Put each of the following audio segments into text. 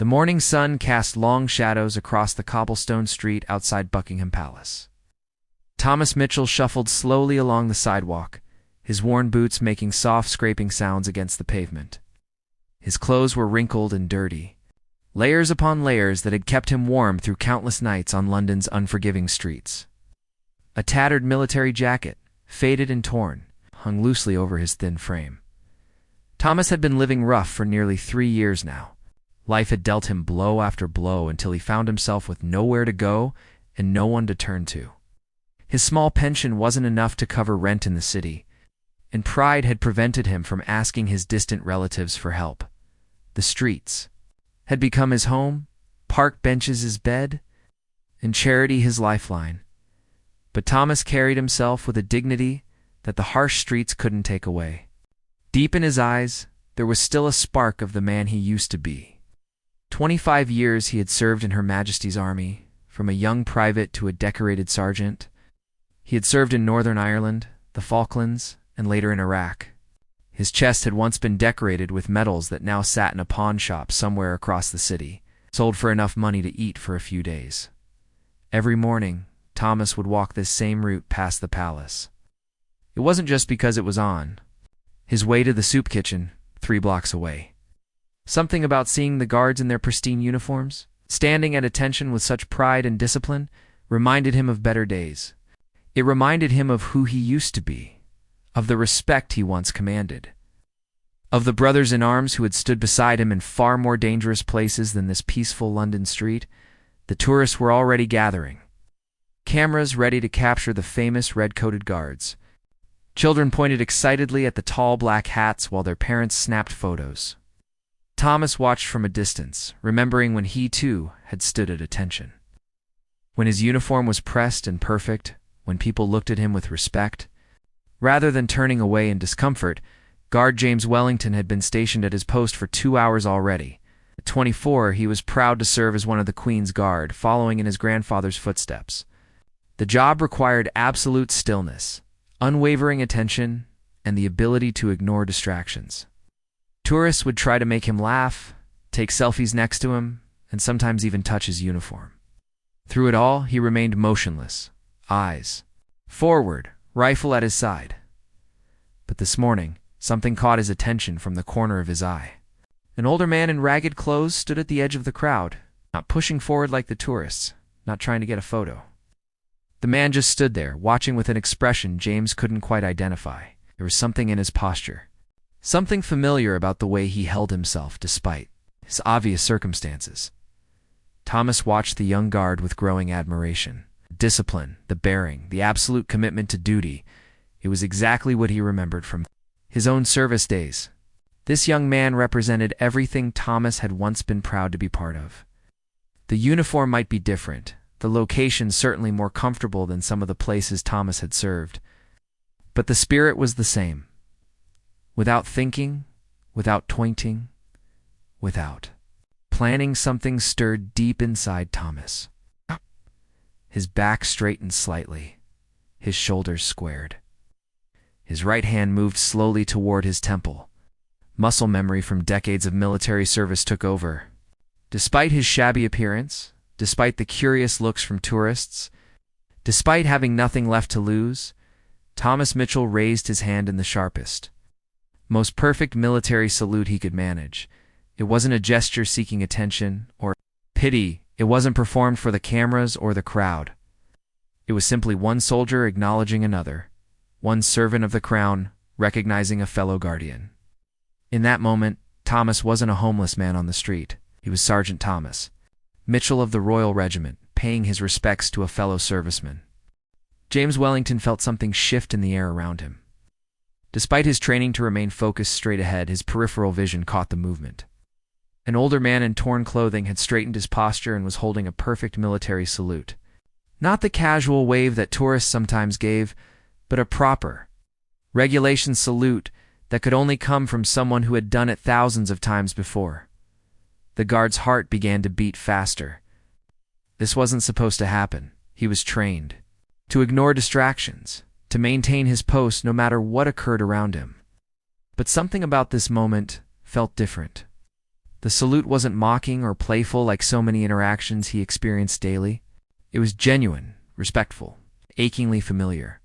The morning sun cast long shadows across the cobblestone street outside Buckingham Palace. Thomas Mitchell shuffled slowly along the sidewalk, his worn boots making soft scraping sounds against the pavement. His clothes were wrinkled and dirty, layers upon layers that had kept him warm through countless nights on London's unforgiving streets. A tattered military jacket, faded and torn, hung loosely over his thin frame. Thomas had been living rough for nearly 3 years now. Life had dealt him blow after blow until he found himself with nowhere to go and no one to turn to. His small pension wasn't enough to cover rent in the city, and pride had prevented him from asking his distant relatives for help. The streets had become his home, park benches his bed, and charity his lifeline. But Thomas carried himself with a dignity that the harsh streets couldn't take away. Deep in his eyes, there was still a spark of the man he used to be. 25 years he had served in Her Majesty's Army, from a young private to a decorated sergeant. He had served in Northern Ireland, the Falklands, and later in Iraq. His chest had once been decorated with medals that now sat in a pawn shop somewhere across the city, sold for enough money to eat for a few days. Every morning, Thomas would walk this same route past the palace. It wasn't just because it was on. His way to the soup kitchen, 3 blocks away. Something about seeing the guards in their pristine uniforms, standing at attention with such pride and discipline, reminded him of better days. It reminded him of who he used to be, of the respect he once commanded, of the brothers in arms who had stood beside him in far more dangerous places than this peaceful London street. The tourists were already gathering, cameras ready to capture the famous red-coated guards. Children pointed excitedly at the tall black hats while their parents snapped photos. Thomas watched from a distance, remembering when he, too, had stood at attention. When his uniform was pressed and perfect, when people looked at him with respect. Rather than turning away in discomfort, Guard James Wellington had been stationed at his post for 2 hours already. At 24, he was proud to serve as one of the Queen's Guard, following in his grandfather's footsteps. The job required absolute stillness, unwavering attention, and the ability to ignore distractions. Tourists would try to make him laugh, take selfies next to him, and sometimes even touch his uniform. Through it all, he remained motionless, eyes forward, rifle at his side. But this morning, something caught his attention from the corner of his eye. An older man in ragged clothes stood at the edge of the crowd, not pushing forward like the tourists, not trying to get a photo. The man just stood there, watching with an expression James couldn't quite identify. There was something in his posture, something familiar about the way he held himself despite his obvious circumstances. Thomas watched the young guard with growing admiration. The discipline, the bearing, the absolute commitment to duty. It was exactly what he remembered from his own service days. This young man represented everything Thomas had once been proud to be part of. The uniform might be different, the location certainly more comfortable than some of the places Thomas had served, but the spirit was the same. Without thinking, without tointing, without planning, something stirred deep inside Thomas. His back straightened slightly, his shoulders squared. His right hand moved slowly toward his temple. Muscle memory from decades of military service took over. Despite his shabby appearance, despite the curious looks from tourists, despite having nothing left to lose, Thomas Mitchell raised his hand in the sharpest, most perfect military salute he could manage. It wasn't a gesture seeking attention or pity. It wasn't performed for the cameras or the crowd. It was simply one soldier acknowledging another, one servant of the crown recognizing a fellow guardian. In that moment, Thomas wasn't a homeless man on the street. He was Sergeant Thomas Mitchell of the Royal Regiment, paying his respects to a fellow serviceman. James Wellington felt something shift in the air around him. Despite his training to remain focused straight ahead, his peripheral vision caught the movement. An older man in torn clothing had straightened his posture and was holding a perfect military salute. Not the casual wave that tourists sometimes gave, but a proper, regulation salute that could only come from someone who had done it thousands of times before. The guard's heart began to beat faster. This wasn't supposed to happen. He was trained to ignore distractions, to maintain his post no matter what occurred around him. But something about this moment felt different. The salute wasn't mocking or playful like so many interactions he experienced daily. It was genuine, respectful, achingly familiar.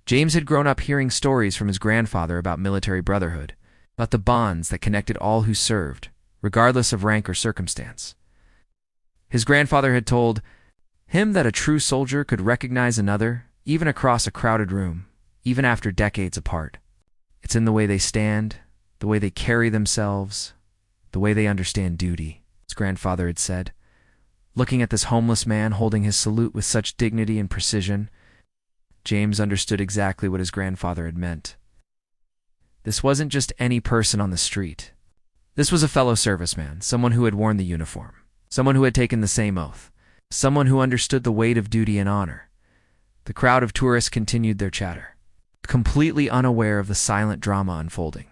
James had grown up hearing stories from his grandfather about military brotherhood, about the bonds that connected all who served, regardless of rank or circumstance. His grandfather had told him that a true soldier could recognize another, even across a crowded room, even after decades apart. It's in the way they stand, the way they carry themselves, the way they understand duty, his grandfather had said. Looking at this homeless man holding his salute with such dignity and precision, James understood exactly what his grandfather had meant. This wasn't just any person on the street. This was a fellow serviceman, someone who had worn the uniform, someone who had taken the same oath, someone who understood the weight of duty and honor. The crowd of tourists continued their chatter, completely unaware of the silent drama unfolding.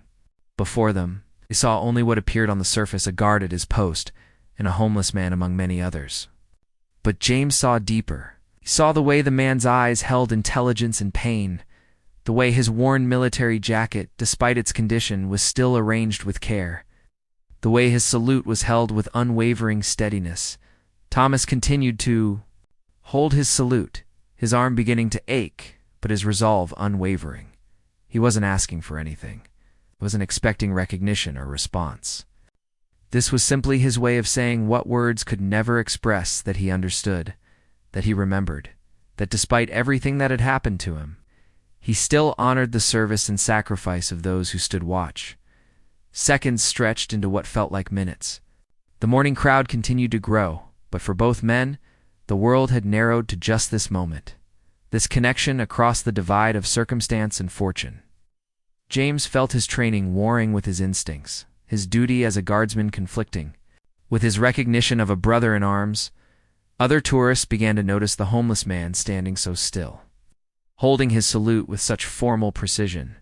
Before them, they saw only what appeared on the surface: a guard at his post and a homeless man among many others. But James saw deeper. He saw the way the man's eyes held intelligence and pain, the way his worn military jacket, despite its condition, was still arranged with care, the way his salute was held with unwavering steadiness. Thomas continued to hold his salute, his arm beginning to ache, but his resolve unwavering. He wasn't asking for anything. He wasn't expecting recognition or response. This was simply his way of saying what words could never express: that he understood, that he remembered, that despite everything that had happened to him, he still honored the service and sacrifice of those who stood watch. Seconds stretched into what felt like minutes. The morning crowd continued to grow, but for both men, the world had narrowed to just this moment, this connection across the divide of circumstance and fortune. James felt his training warring with his instincts, his duty as a guardsman conflicting with his recognition of a brother in arms. Other tourists began to notice the homeless man standing so still, holding his salute with such formal precision.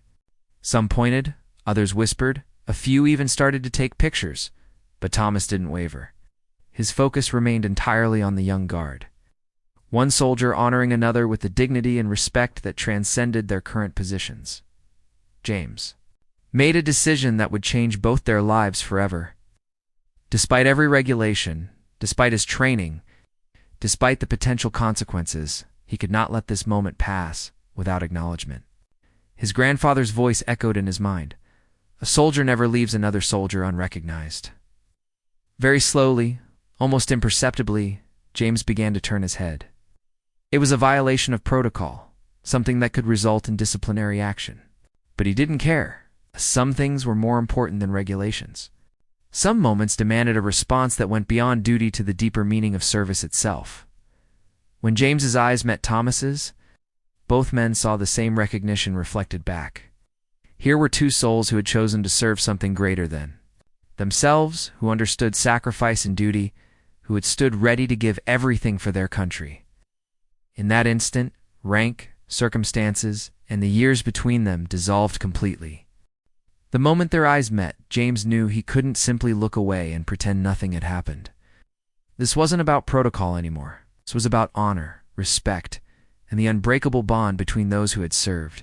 Some pointed, others whispered, a few even started to take pictures, but Thomas didn't waver. His focus remained entirely on the young guard, one soldier honoring another with a dignity and respect that transcended their current positions. James made a decision that would change both their lives forever. Despite every regulation, despite his training, despite the potential consequences, he could not let this moment pass without acknowledgement. His grandfather's voice echoed in his mind. A soldier never leaves another soldier unrecognized. Very slowly, almost imperceptibly, James began to turn his head. It was a violation of protocol, something that could result in disciplinary action. But he didn't care. Some things were more important than regulations. Some moments demanded a response that went beyond duty to the deeper meaning of service itself. When James's eyes met Thomas's, both men saw the same recognition reflected back. Here were two souls who had chosen to serve something greater than themselves, who understood sacrifice and duty, who had stood ready to give everything for their country. In that instant, rank, circumstances, and the years between them dissolved completely. The moment their eyes met, James knew he couldn't simply look away and pretend nothing had happened. This wasn't about protocol anymore. This was about honor, respect, and the unbreakable bond between those who had served.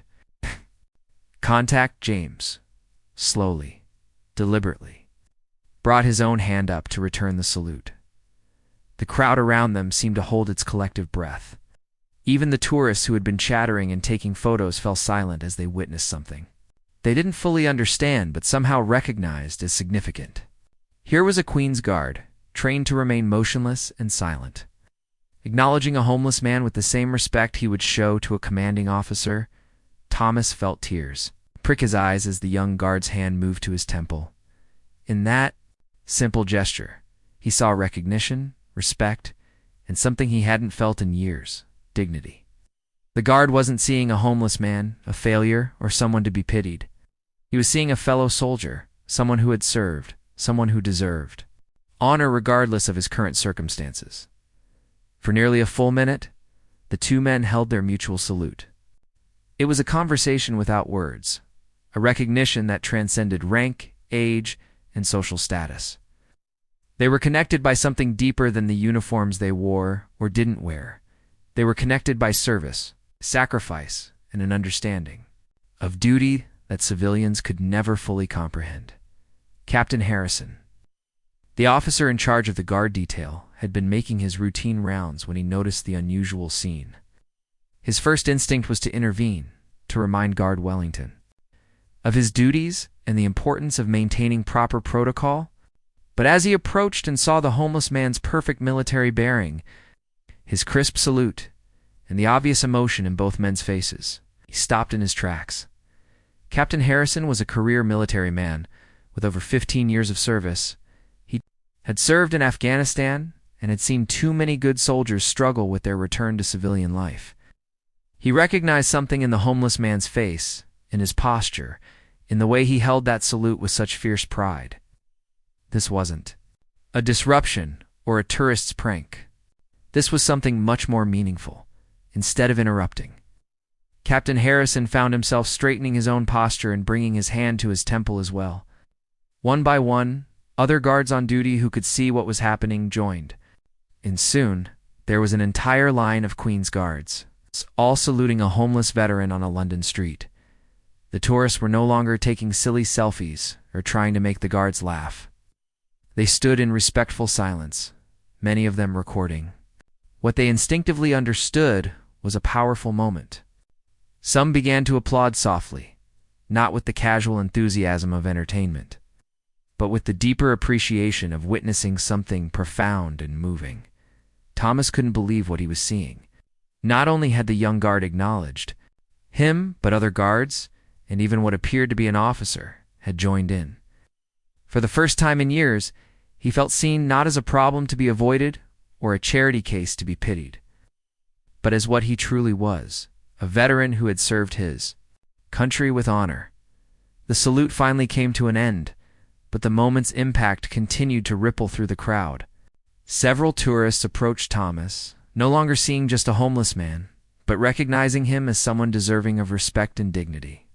Contact. James, slowly, deliberately, brought his own hand up to return the salute. The crowd around them seemed to hold its collective breath. Even the tourists who had been chattering and taking photos fell silent as they witnessed something they didn't fully understand but somehow recognized as significant. Here was a Queen's Guard, trained to remain motionless and silent, acknowledging a homeless man with the same respect he would show to a commanding officer. Thomas felt tears prick his eyes as the young guard's hand moved to his temple. In that simple gesture, he saw recognition, respect, and something he hadn't felt in years: dignity. The guard wasn't seeing a homeless man, a failure, or someone to be pitied. He was seeing a fellow soldier, someone who had served, someone who deserved honor regardless of his current circumstances. For nearly a full minute, the two men held their mutual salute. It was a conversation without words, a recognition that transcended rank, age, and social status. They were connected by something deeper than the uniforms they wore or didn't wear. They were connected by service, sacrifice, and an understanding of duty that civilians could never fully comprehend. Captain Harrison, The officer in charge of the guard detail had been making his routine rounds when he noticed the unusual scene. His first instinct was to intervene, to remind Guard Wellington of his duties and the importance of maintaining proper protocol. But as he approached and saw the homeless man's perfect military bearing, his crisp salute, and the obvious emotion in both men's faces, he stopped in his tracks. Captain Harrison was a career military man with over 15 years of service. He had served in Afghanistan and had seen too many good soldiers struggle with their return to civilian life. He recognized something in the homeless man's face, in his posture, in the way he held that salute with such fierce pride. This wasn't a disruption or a tourist's prank. This was something much more meaningful. Instead of interrupting, Captain Harrison found himself straightening his own posture and bringing his hand to his temple as well. One by one, other guards on duty who could see what was happening joined, and soon there was an entire line of Queen's Guards, all saluting a homeless veteran on a London street. The tourists were no longer taking silly selfies or trying to make the guards laugh. They stood in respectful silence, many of them recording. What they instinctively understood was a powerful moment. Some began to applaud softly, not with the casual enthusiasm of entertainment, but with the deeper appreciation of witnessing something profound and moving. Thomas couldn't believe what he was seeing. Not only had the young guard acknowledged him, but other guards, and even what appeared to be an officer, had joined in. For the first time in years, he felt seen not as a problem to be avoided or a charity case to be pitied, but as what he truly was, a veteran who had served his country with honor. The salute finally came to an end, but the moment's impact continued to ripple through the crowd. Several tourists approached Thomas, no longer seeing just a homeless man, but recognizing him as someone deserving of respect and dignity.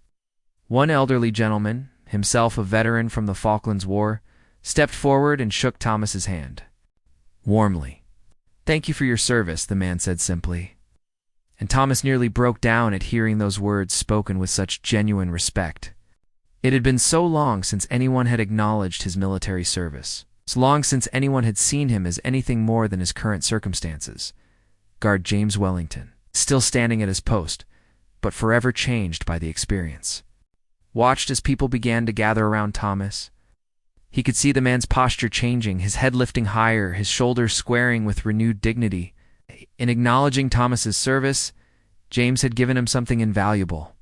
One elderly gentleman, himself a veteran from the Falklands War, stepped forward and shook Thomas's hand warmly. "Thank you for your service," the man said simply. And Thomas nearly broke down at hearing those words spoken with such genuine respect. It had been so long since anyone had acknowledged his military service, so long since anyone had seen him as anything more than his current circumstances. Guard James Wellington, still standing at his post, but forever changed by the experience, watched as people began to gather around Thomas. He could see the man's posture changing, his head lifting higher, his shoulders squaring with renewed dignity. In acknowledging Thomas's service, James had given him something invaluable.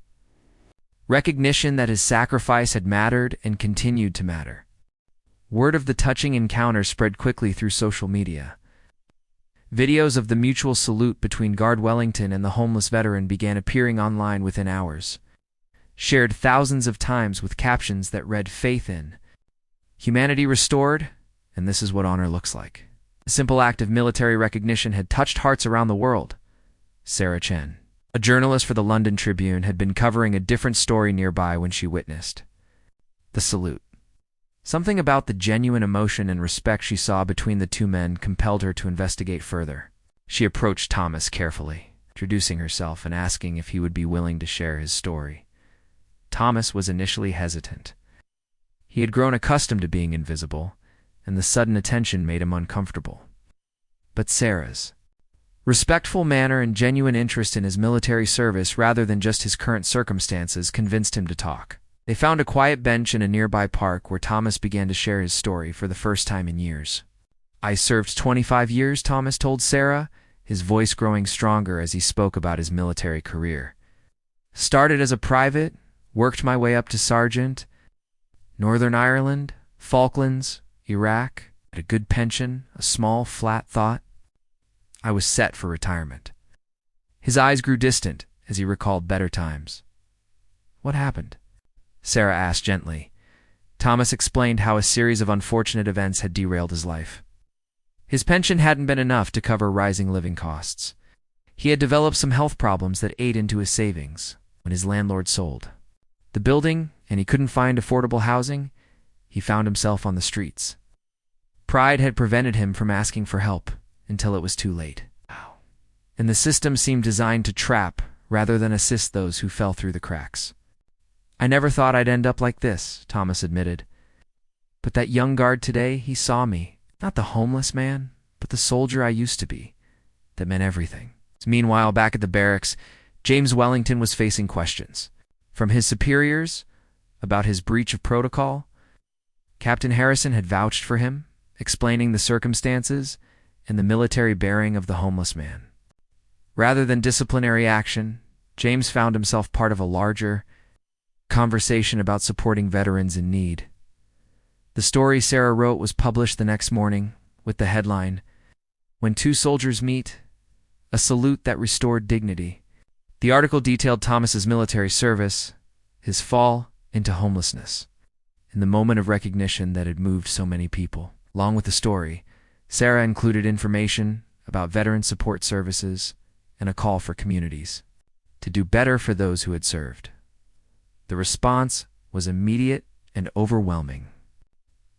Recognition that his sacrifice had mattered and continued to matter. Word of the touching encounter spread quickly through social media. Videos of the mutual salute between Guard Wellington and the homeless veteran began appearing online within hours, shared thousands of times with captions that read "Faith in Humanity Restored, and this is what honor looks like." A simple act of military recognition had touched hearts around the world. Sarah Chen, a journalist for the London Tribune, had been covering a different story nearby when she witnessed the salute. Something about the genuine emotion and respect she saw between the two men compelled her to investigate further. She approached Thomas carefully, introducing herself and asking if he would be willing to share his story. Thomas was initially hesitant. He had grown accustomed to being invisible, and the sudden attention made him uncomfortable. But Sarah's respectful manner and genuine interest in his military service rather than just his current circumstances convinced him to talk. They found a quiet bench in a nearby park where Thomas began to share his story for the first time in years. "I served 25 years, Thomas told Sarah, his voice growing stronger as he spoke about his military career. "Started as a private, worked my way up to sergeant. Northern Ireland, Falklands, Iraq, had a good pension, a small, flat thought. I was set for retirement." His eyes grew distant as he recalled better times. "What happened?" Sarah asked gently. Thomas explained how a series of unfortunate events had derailed his life. His pension hadn't been enough to cover rising living costs. He had developed some health problems that ate into his savings when his landlord sold the building and he couldn't find affordable housing. He found himself on the streets. Pride had prevented him from asking for help until it was too late. And the system seemed designed to trap rather than assist those who fell through the cracks. "I never thought I'd end up like this," Thomas admitted. But that young guard today, he saw me. Not the homeless man, but the soldier I used to be. That meant everything. Meanwhile, back at the barracks, James Wellington was facing questions. From his superiors about his breach of protocol. Captain Harrison had vouched for him, explaining the circumstances and the military bearing of the homeless man. Rather than disciplinary action, James found himself part of a larger conversation about supporting veterans in need. The story Sarah wrote was published the next morning with the headline, "When Two Soldiers Meet, a Salute That Restored Dignity." The article detailed Thomas's military service, his fall into homelessness, and the moment of recognition that had moved so many people. Along with the story, Sarah included information about veteran support services and a call for communities to do better for those who had served. The response was immediate and overwhelming.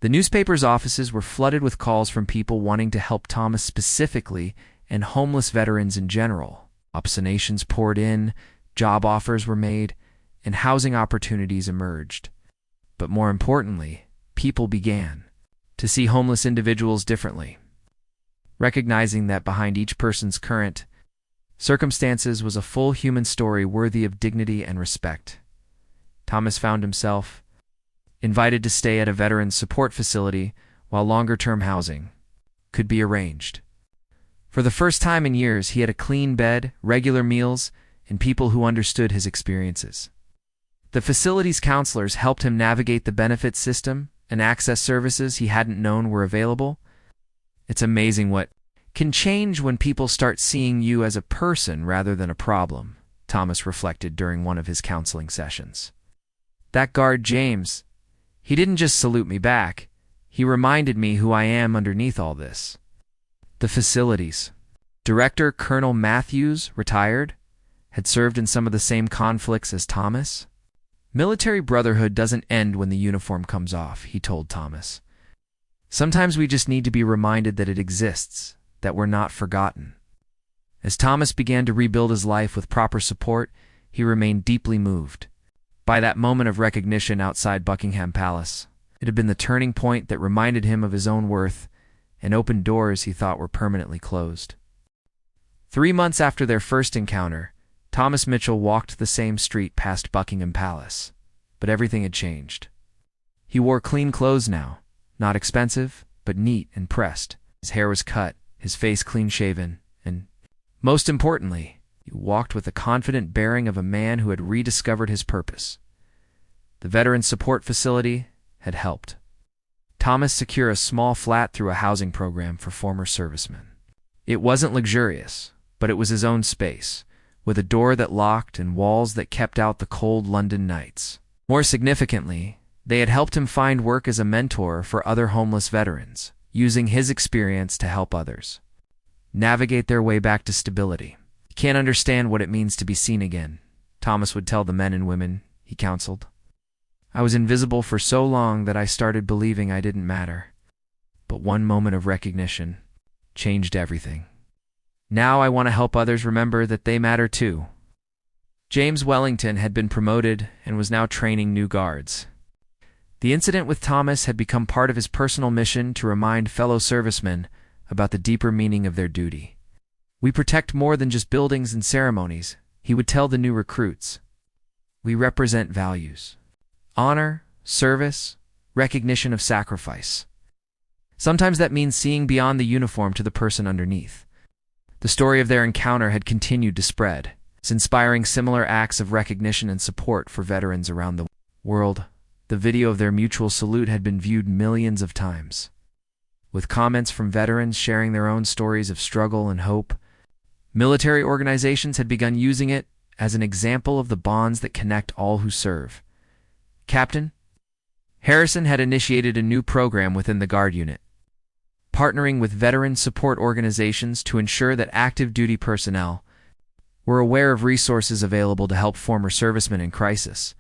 The newspaper's offices were flooded with calls from people wanting to help Thomas specifically and homeless veterans in general. Obscenations poured in, job offers were made, and housing opportunities emerged. But more importantly, people began to see homeless individuals differently, recognizing that behind each person's current circumstances was a full human story worthy of dignity and respect. Thomas found himself invited to stay at a veterans support facility while longer-term housing could be arranged. For the first time in years, he had a clean bed, regular meals, and people who understood his experiences. The facility's counselors helped him navigate the benefits system and access services he hadn't known were available. It's amazing what can change when people start seeing you as a person rather than a problem, Thomas reflected during one of his counseling sessions. That guard, James, he didn't just salute me back, he reminded me who I am underneath all this. The facilities director, Colonel Matthews, retired, had served in some of the same conflicts as Thomas. Military brotherhood doesn't end when the uniform comes off, he told Thomas. Sometimes we just need to be reminded that it exists, that we're not forgotten. As Thomas began to rebuild his life with proper support, he remained deeply moved by that moment of recognition outside Buckingham Palace. It had been the turning point that reminded him of his own worth and opened doors he thought were permanently closed. 3 months after their first encounter, Thomas Mitchell walked the same street past Buckingham Palace, but everything had changed. He wore clean clothes now, not expensive, but neat and pressed. His hair was cut, his face clean-shaven, and, most importantly, he walked with the confident bearing of a man who had rediscovered his purpose. The Veterans Support Facility had helped Thomas secure a small flat through a housing program for former servicemen. It wasn't luxurious, but it was his own space, with a door that locked and walls that kept out the cold London nights. More significantly, they had helped him find work as a mentor for other homeless veterans, using his experience to help others navigate their way back to stability. "You can't understand what it means to be seen again," Thomas would tell the men and women he counseled. "I was invisible for so long that I started believing I didn't matter. But one moment of recognition changed everything. Now I want to help others remember that they matter too." James Wellington had been promoted and was now training new guards. The incident with Thomas had become part of his personal mission to remind fellow servicemen about the deeper meaning of their duty. "We protect more than just buildings and ceremonies," he would tell the new recruits. "We represent values. Honor, service, recognition of sacrifice. Sometimes that means seeing beyond the uniform to the person underneath." The story of their encounter had continued to spread, inspiring similar acts of recognition and support for veterans around the world. The video of their mutual salute had been viewed millions of times, with comments from veterans sharing their own stories of struggle and hope. Military organizations had begun using it as an example of the bonds that connect all who serve. Captain Harrison had initiated a new program within the Guard unit, partnering with veteran support organizations to ensure that active duty personnel were aware of resources available to help former servicemen in crisis.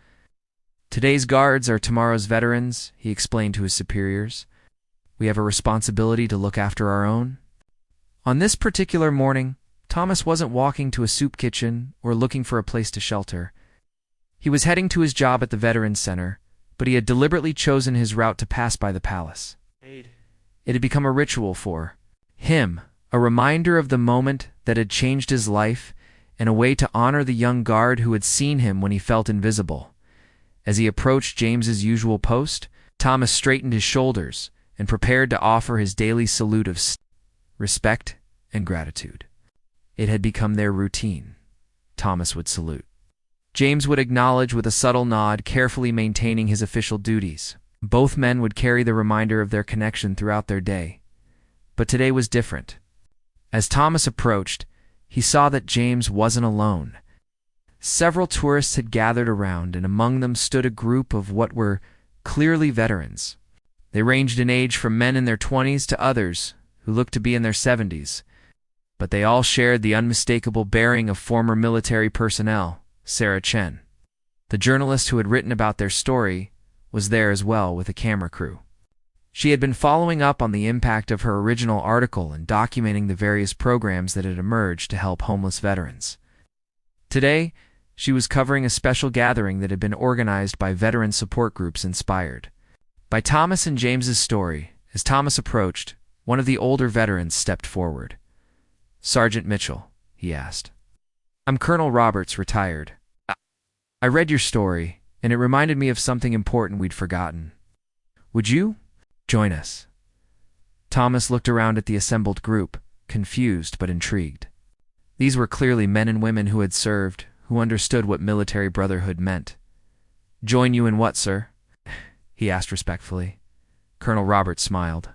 "Today's guards are tomorrow's veterans," he explained to his superiors. "We have a responsibility to look after our own." On this particular morning, Thomas wasn't walking to a soup kitchen or looking for a place to shelter. He was heading to his job at the Veterans Center, but he had deliberately chosen his route to pass by the palace. It had become a ritual for him, a reminder of the moment that had changed his life, and a way to honor the young guard who had seen him when he felt invisible. As he approached James's usual post, Thomas straightened his shoulders and prepared to offer his daily salute of respect and gratitude. It had become their routine. Thomas would salute. James would acknowledge with a subtle nod, carefully maintaining his official duties. Both men would carry the reminder of their connection throughout their day. But today was different. As Thomas approached, he saw that James wasn't alone. Several tourists had gathered around, and among them stood a group of what were clearly veterans. They ranged in age from men in their 20s to others who looked to be in their 70s. But they all shared the unmistakable bearing of former military personnel. Sarah Chen, the journalist who had written about their story, was there as well with a camera crew. She had been following up on the impact of her original article and documenting the various programs that had emerged to help homeless veterans. Today, she was covering a special gathering that had been organized by veteran support groups inspired by Thomas and James's story. As Thomas approached, one of the older veterans stepped forward. "Sergeant Mitchell," he asked. "I'm Colonel Roberts, retired. I read your story, and it reminded me of something important we'd forgotten. Would you join us?" Thomas looked around at the assembled group, confused but intrigued. These were clearly men and women who had served, who understood what military brotherhood meant. "Join you in what, sir?" he asked respectfully. Colonel Roberts smiled.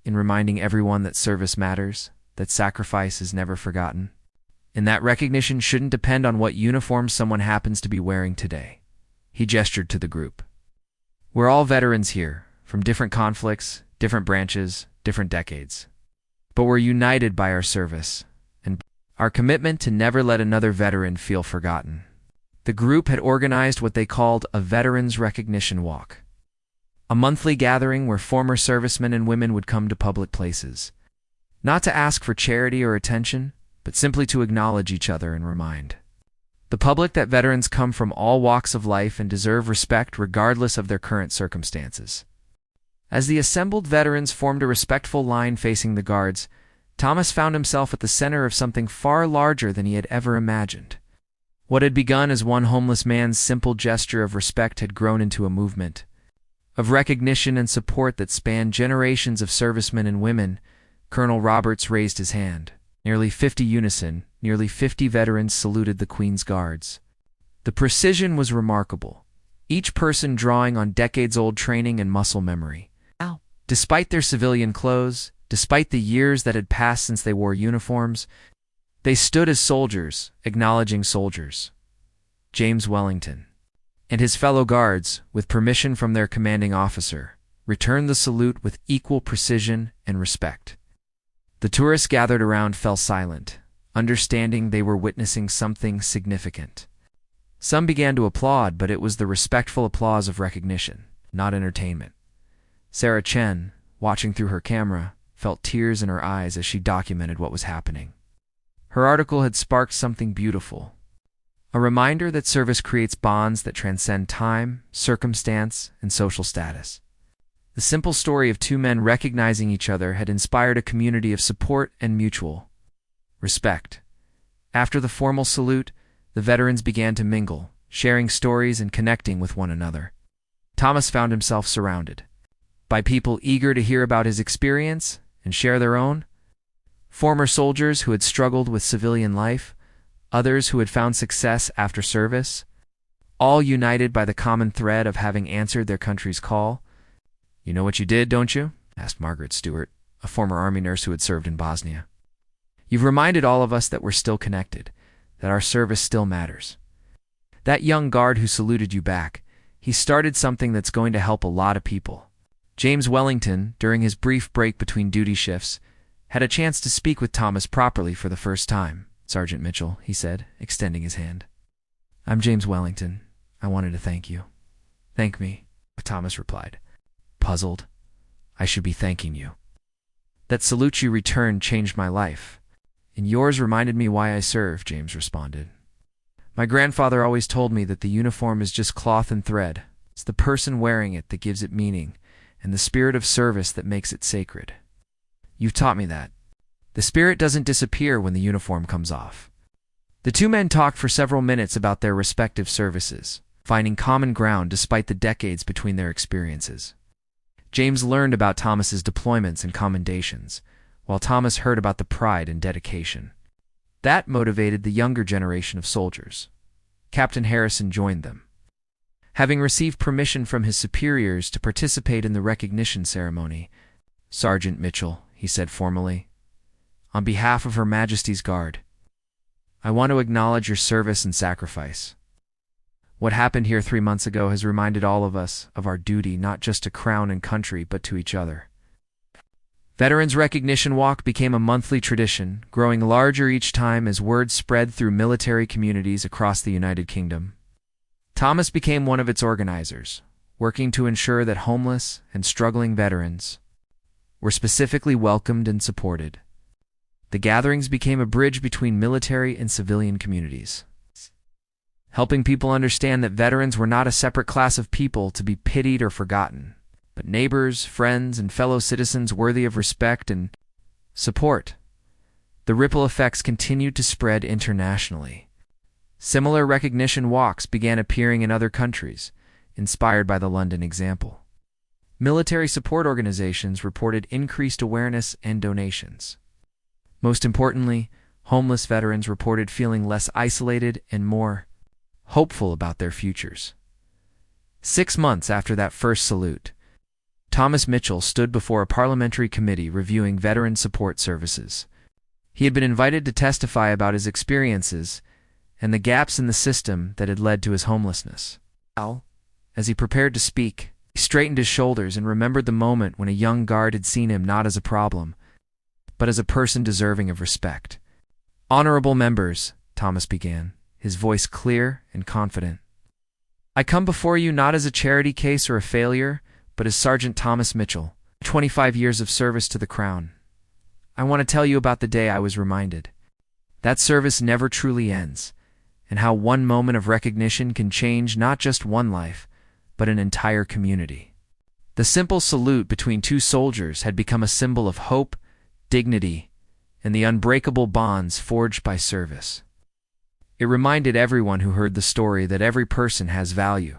"In reminding everyone that service matters, that sacrifice is never forgotten. And that recognition shouldn't depend on what uniform someone happens to be wearing today." He gestured to the group. "We're all veterans here, from different conflicts, different branches, different decades. But we're united by our service, and our commitment to never let another veteran feel forgotten." The group had organized what they called a Veterans Recognition Walk, a monthly gathering where former servicemen and women would come to public places, not to ask for charity or attention, but simply to acknowledge each other and remind the public that veterans come from all walks of life and deserve respect regardless of their current circumstances. As the assembled veterans formed a respectful line facing the guards, Thomas found himself at the center of something far larger than he had ever imagined. What had begun as one homeless man's simple gesture of respect had grown into a movement of recognition and support that spanned generations of servicemen and women. Colonel Roberts raised his hand. Nearly 50 veterans saluted the Queen's Guards. The precision was remarkable, each person drawing on decades-old training and muscle memory. Despite their civilian clothes, despite the years that had passed since they wore uniforms, they stood as soldiers, acknowledging soldiers. James Wellington and his fellow guards, with permission from their commanding officer, returned the salute with equal precision and respect. The tourists gathered around fell silent, understanding they were witnessing something significant. Some began to applaud, but it was the respectful applause of recognition, not entertainment. Sarah Chen, watching through her camera, felt tears in her eyes as she documented what was happening. Her article had sparked something beautiful, a reminder that service creates bonds that transcend time, circumstance, and social status. The simple story of two men recognizing each other had inspired a community of support and mutual respect. After the formal salute, the veterans began to mingle, sharing stories and connecting with one another. Thomas found himself surrounded by people eager to hear about his experience and share their own. Former soldiers who had struggled with civilian life, others who had found success after service, all united by the common thread of having answered their country's call. "You know what you did, don't you?" asked Margaret Stewart, a former Army nurse who had served in Bosnia. "You've reminded all of us that we're still connected, that our service still matters." That young guard who saluted you back, he started something that's going to help a lot of people. James Wellington, during his brief break between duty shifts, had a chance to speak with Thomas properly for the first time. "Sergeant Mitchell," he said, extending his hand. "I'm James Wellington. I wanted to thank you." "Thank me," Thomas replied, puzzled. "I should be thanking you. That salute you returned changed my life, and yours reminded me why I serve," James responded. "My grandfather always told me that the uniform is just cloth and thread, It's the person wearing it that gives it meaning, and the spirit of service that makes it sacred. You've taught me that. The spirit doesn't disappear when the uniform comes off. The two men talked for several minutes about their respective services, finding common ground despite the decades between their experiences. James learned about Thomas's deployments and commendations, while Thomas heard about the pride and dedication. That motivated the younger generation of soldiers. Captain Harrison joined them. Having received permission from his superiors to participate in the recognition ceremony, "Sergeant Mitchell," he said formally, "on behalf of Her Majesty's Guard, I want to acknowledge your service and sacrifice. What happened here 3 months ago has reminded all of us of our duty not just to Crown and country, but to each other." Veterans Recognition Walk became a monthly tradition, growing larger each time as word spread through military communities across the United Kingdom. Thomas became one of its organizers, working to ensure that homeless and struggling veterans were specifically welcomed and supported. The gatherings became a bridge between military and civilian communities, helping people understand that veterans were not a separate class of people to be pitied or forgotten, but neighbors, friends, and fellow citizens worthy of respect and support. The ripple effects continued to spread internationally. Similar recognition walks began appearing in other countries, inspired by the London example. Military support organizations reported increased awareness and donations. Most importantly, homeless veterans reported feeling less isolated and more hopeful about their futures. 6 months after that first salute, Thomas Mitchell stood before a parliamentary committee reviewing veteran support services. He had been invited to testify about his experiences and the gaps in the system that had led to his homelessness. As he prepared to speak, he straightened his shoulders and remembered the moment when a young guard had seen him not as a problem, but as a person deserving of respect. "Honorable members," Thomas began, his voice clear and confident, "I come before you not as a charity case or a failure, but as Sergeant Thomas Mitchell, 25 years of service to the Crown. I want to tell you about the day I was reminded that service never truly ends, and how one moment of recognition can change not just one life, but an entire community." The simple salute between two soldiers had become a symbol of hope, dignity, and the unbreakable bonds forged by service. It reminded everyone who heard the story that every person has value,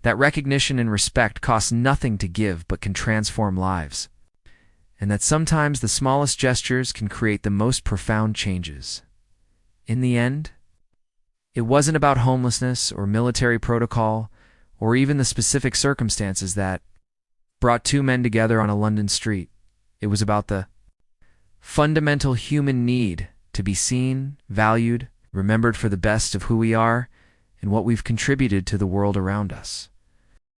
that recognition and respect cost nothing to give but can transform lives, and that sometimes the smallest gestures can create the most profound changes. In the end, it wasn't about homelessness or military protocol or even the specific circumstances that brought two men together on a London street. It was about the fundamental human need to be seen, valued, remembered for the best of who we are and what we've contributed to the world around us.